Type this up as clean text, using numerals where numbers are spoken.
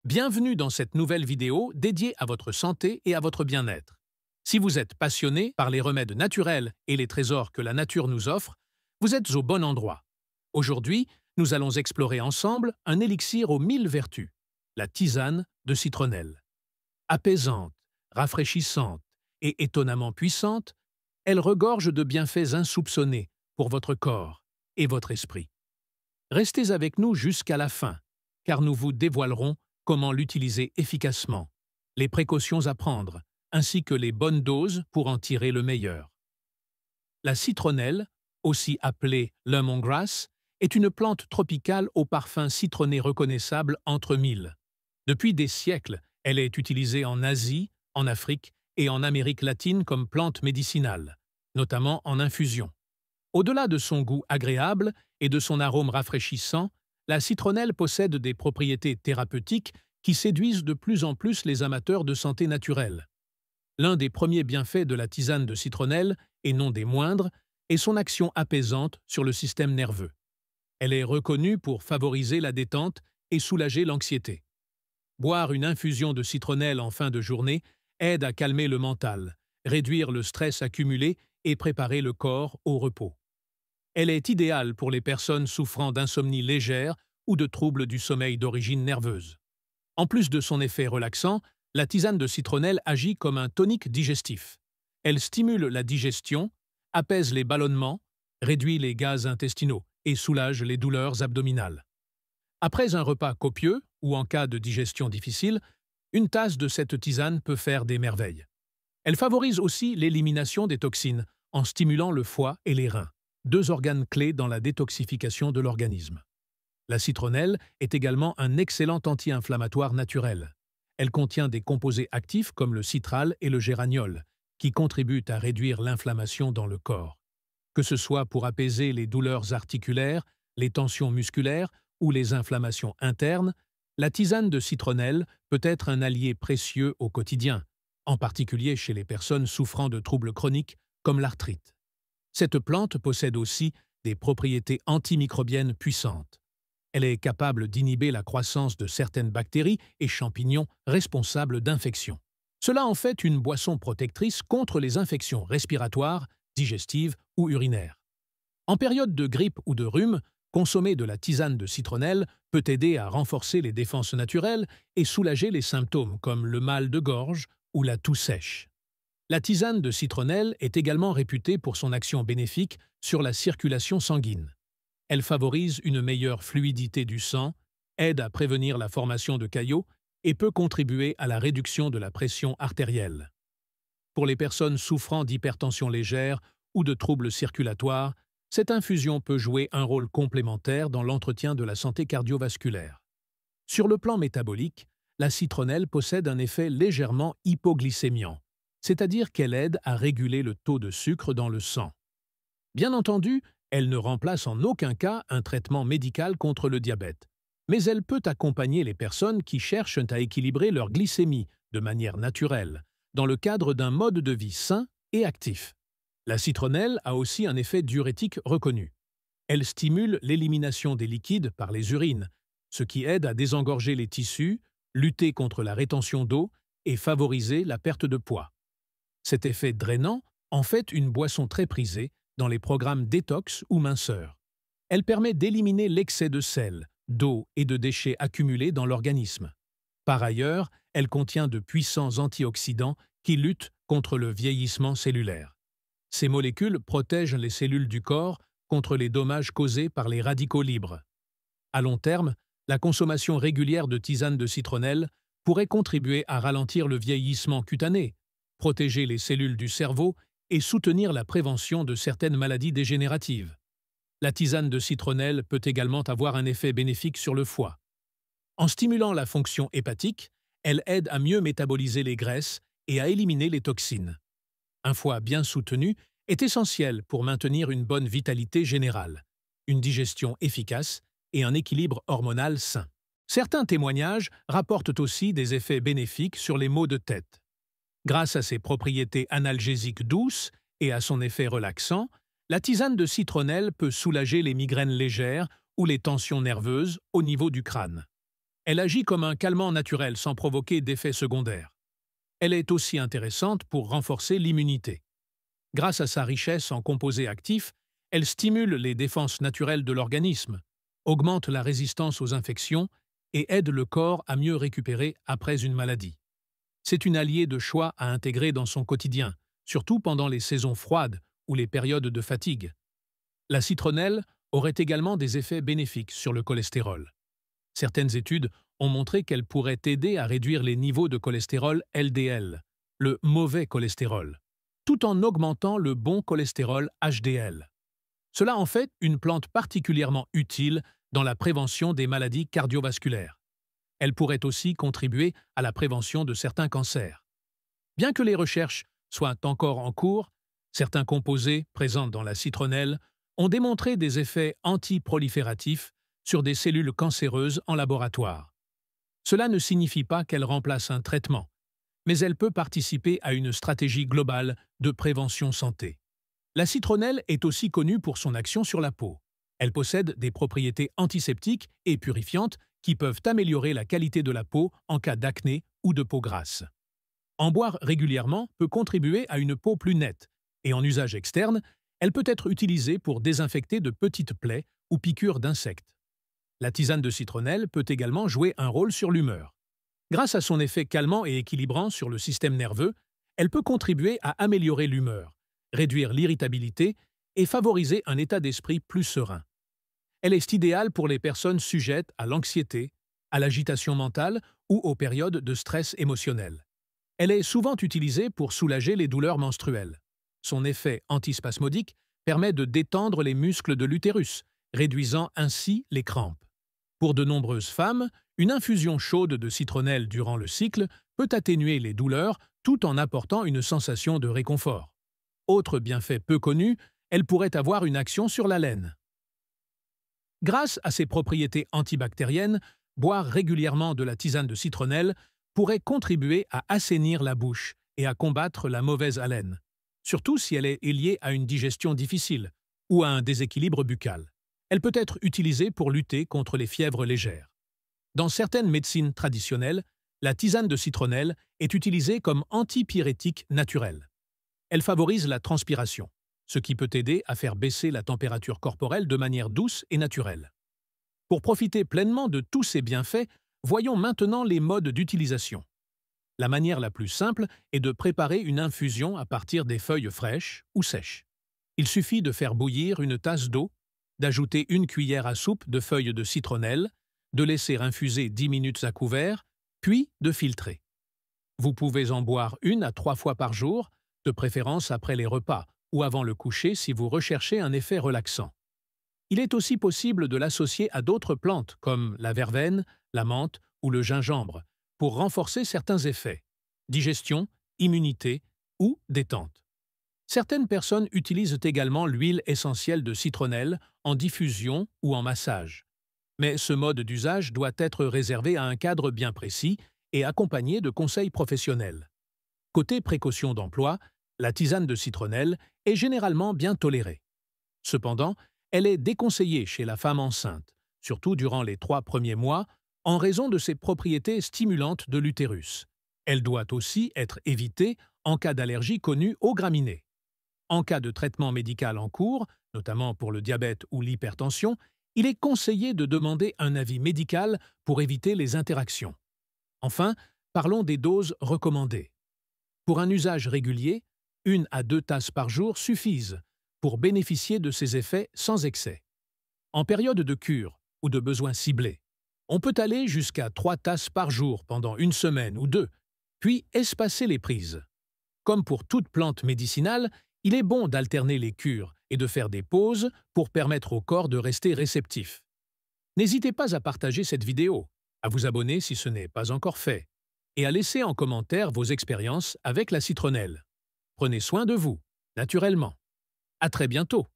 Bienvenue dans cette nouvelle vidéo dédiée à votre santé et à votre bien-être. Si vous êtes passionné par les remèdes naturels et les trésors que la nature nous offre, vous êtes au bon endroit. Aujourd'hui, nous allons explorer ensemble un élixir aux 1000 vertus, la tisane de citronnelle. Apaisante, rafraîchissante et étonnamment puissante, elle regorge de bienfaits insoupçonnés pour votre corps et votre esprit. Restez avec nous jusqu'à la fin, car nous vous dévoilerons comment l'utiliser efficacement, les précautions à prendre, ainsi que les bonnes doses pour en tirer le meilleur. La citronnelle, aussi appelée lemongrass, est une plante tropicale au parfum citronné reconnaissable entre mille. Depuis des siècles, elle est utilisée en Asie, en Afrique et en Amérique latine comme plante médicinale, notamment en infusion. Au-delà de son goût agréable et de son arôme rafraîchissant, la citronnelle possède des propriétés thérapeutiques qui séduisent de plus en plus les amateurs de santé naturelle. L'un des premiers bienfaits de la tisane de citronnelle, et non des moindres, est son action apaisante sur le système nerveux. Elle est reconnue pour favoriser la détente et soulager l'anxiété. Boire une infusion de citronnelle en fin de journée aide à calmer le mental, réduire le stress accumulé et préparer le corps au repos. Elle est idéale pour les personnes souffrant d'insomnie légère ou de troubles du sommeil d'origine nerveuse. En plus de son effet relaxant, la tisane de citronnelle agit comme un tonique digestif. Elle stimule la digestion, apaise les ballonnements, réduit les gaz intestinaux et soulage les douleurs abdominales. Après un repas copieux ou en cas de digestion difficile, une tasse de cette tisane peut faire des merveilles. Elle favorise aussi l'élimination des toxines en stimulant le foie et les reins, deux organes clés dans la détoxification de l'organisme. La citronnelle est également un excellent anti-inflammatoire naturel. Elle contient des composés actifs comme le citral et le géraniol, qui contribuent à réduire l'inflammation dans le corps. Que ce soit pour apaiser les douleurs articulaires, les tensions musculaires ou les inflammations internes, la tisane de citronnelle peut être un allié précieux au quotidien, en particulier chez les personnes souffrant de troubles chroniques comme l'arthrite. Cette plante possède aussi des propriétés antimicrobiennes puissantes. Elle est capable d'inhiber la croissance de certaines bactéries et champignons responsables d'infections. Cela en fait une boisson protectrice contre les infections respiratoires, digestives ou urinaires. En période de grippe ou de rhume, consommer de la tisane de citronnelle peut aider à renforcer les défenses naturelles et soulager les symptômes comme le mal de gorge ou la toux sèche. La tisane de citronnelle est également réputée pour son action bénéfique sur la circulation sanguine. Elle favorise une meilleure fluidité du sang, aide à prévenir la formation de caillots et peut contribuer à la réduction de la pression artérielle. Pour les personnes souffrant d'hypertension légère ou de troubles circulatoires, cette infusion peut jouer un rôle complémentaire dans l'entretien de la santé cardiovasculaire. Sur le plan métabolique, la citronnelle possède un effet légèrement hypoglycémiant, c'est-à-dire qu'elle aide à réguler le taux de sucre dans le sang. Bien entendu, elle ne remplace en aucun cas un traitement médical contre le diabète, mais elle peut accompagner les personnes qui cherchent à équilibrer leur glycémie de manière naturelle, dans le cadre d'un mode de vie sain et actif. La citronnelle a aussi un effet diurétique reconnu. Elle stimule l'élimination des liquides par les urines, ce qui aide à désengorger les tissus, lutter contre la rétention d'eau et favoriser la perte de poids. Cet effet drainant en fait une boisson très prisée dans les programmes détox ou minceur. Elle permet d'éliminer l'excès de sel, d'eau et de déchets accumulés dans l'organisme. Par ailleurs, elle contient de puissants antioxydants qui luttent contre le vieillissement cellulaire. Ces molécules protègent les cellules du corps contre les dommages causés par les radicaux libres. À long terme, la consommation régulière de tisane de citronnelle pourrait contribuer à ralentir le vieillissement cutané, protéger les cellules du cerveau et soutenir la prévention de certaines maladies dégénératives. La tisane de citronnelle peut également avoir un effet bénéfique sur le foie. En stimulant la fonction hépatique, elle aide à mieux métaboliser les graisses et à éliminer les toxines. Un foie bien soutenu est essentiel pour maintenir une bonne vitalité générale, une digestion efficace et un équilibre hormonal sain. Certains témoignages rapportent aussi des effets bénéfiques sur les maux de tête. Grâce à ses propriétés analgésiques douces et à son effet relaxant, la tisane de citronnelle peut soulager les migraines légères ou les tensions nerveuses au niveau du crâne. Elle agit comme un calmant naturel sans provoquer d'effets secondaires. Elle est aussi intéressante pour renforcer l'immunité. Grâce à sa richesse en composés actifs, elle stimule les défenses naturelles de l'organisme, augmente la résistance aux infections et aide le corps à mieux récupérer après une maladie. C'est une alliée de choix à intégrer dans son quotidien, surtout pendant les saisons froides ou les périodes de fatigue. La citronnelle aurait également des effets bénéfiques sur le cholestérol. Certaines études ont montré qu'elle pourrait aider à réduire les niveaux de cholestérol LDL, le mauvais cholestérol, tout en augmentant le bon cholestérol HDL. Cela en fait une plante particulièrement utile dans la prévention des maladies cardiovasculaires. Elle pourrait aussi contribuer à la prévention de certains cancers. Bien que les recherches soient encore en cours, certains composés présents dans la citronnelle ont démontré des effets antiprolifératifs sur des cellules cancéreuses en laboratoire. Cela ne signifie pas qu'elle remplace un traitement, mais elle peut participer à une stratégie globale de prévention santé. La citronnelle est aussi connue pour son action sur la peau. Elle possède des propriétés antiseptiques et purifiantes qui peuvent améliorer la qualité de la peau en cas d'acné ou de peau grasse. En boire régulièrement peut contribuer à une peau plus nette, et en usage externe, elle peut être utilisée pour désinfecter de petites plaies ou piqûres d'insectes. La tisane de citronnelle peut également jouer un rôle sur l'humeur. Grâce à son effet calmant et équilibrant sur le système nerveux, elle peut contribuer à améliorer l'humeur, réduire l'irritabilité et favoriser un état d'esprit plus serein. Elle est idéale pour les personnes sujettes à l'anxiété, à l'agitation mentale ou aux périodes de stress émotionnel. Elle est souvent utilisée pour soulager les douleurs menstruelles. Son effet antispasmodique permet de détendre les muscles de l'utérus, réduisant ainsi les crampes. Pour de nombreuses femmes, une infusion chaude de citronnelle durant le cycle peut atténuer les douleurs tout en apportant une sensation de réconfort. Autre bienfait peu connu, elle pourrait avoir une action sur la laine. Grâce à ses propriétés antibactériennes, boire régulièrement de la tisane de citronnelle pourrait contribuer à assainir la bouche et à combattre la mauvaise haleine, surtout si elle est liée à une digestion difficile ou à un déséquilibre buccal. Elle peut être utilisée pour lutter contre les fièvres légères. Dans certaines médecines traditionnelles, la tisane de citronnelle est utilisée comme antipyrétique naturel. Elle favorise la transpiration, ce qui peut aider à faire baisser la température corporelle de manière douce et naturelle. Pour profiter pleinement de tous ces bienfaits, voyons maintenant les modes d'utilisation. La manière la plus simple est de préparer une infusion à partir des feuilles fraîches ou sèches. Il suffit de faire bouillir une tasse d'eau, d'ajouter une cuillère à soupe de feuilles de citronnelle, de laisser infuser 10 minutes à couvert, puis de filtrer. Vous pouvez en boire 1 à 3 fois par jour, de préférence après les repas ou avant le coucher si vous recherchez un effet relaxant. Il est aussi possible de l'associer à d'autres plantes comme la verveine, la menthe ou le gingembre pour renforcer certains effets, digestion, immunité ou détente. Certaines personnes utilisent également l'huile essentielle de citronnelle en diffusion ou en massage. Mais ce mode d'usage doit être réservé à un cadre bien précis et accompagné de conseils professionnels. Côté précaution d'emploi, la tisane de citronnelle est généralement bien tolérée. Cependant, elle est déconseillée chez la femme enceinte, surtout durant les 3 premiers mois, en raison de ses propriétés stimulantes de l'utérus. Elle doit aussi être évitée en cas d'allergie connue aux graminées. En cas de traitement médical en cours, notamment pour le diabète ou l'hypertension, il est conseillé de demander un avis médical pour éviter les interactions. Enfin, parlons des doses recommandées. Pour un usage régulier, 1 à 2 tasses par jour suffisent pour bénéficier de ces effets sans excès. En période de cure ou de besoins ciblés, on peut aller jusqu'à 3 tasses par jour pendant 1 semaine ou 2, puis espacer les prises. Comme pour toute plante médicinale, il est bon d'alterner les cures et de faire des pauses pour permettre au corps de rester réceptif. N'hésitez pas à partager cette vidéo, à vous abonner si ce n'est pas encore fait, et à laisser en commentaire vos expériences avec la citronnelle. Prenez soin de vous, naturellement. À très bientôt!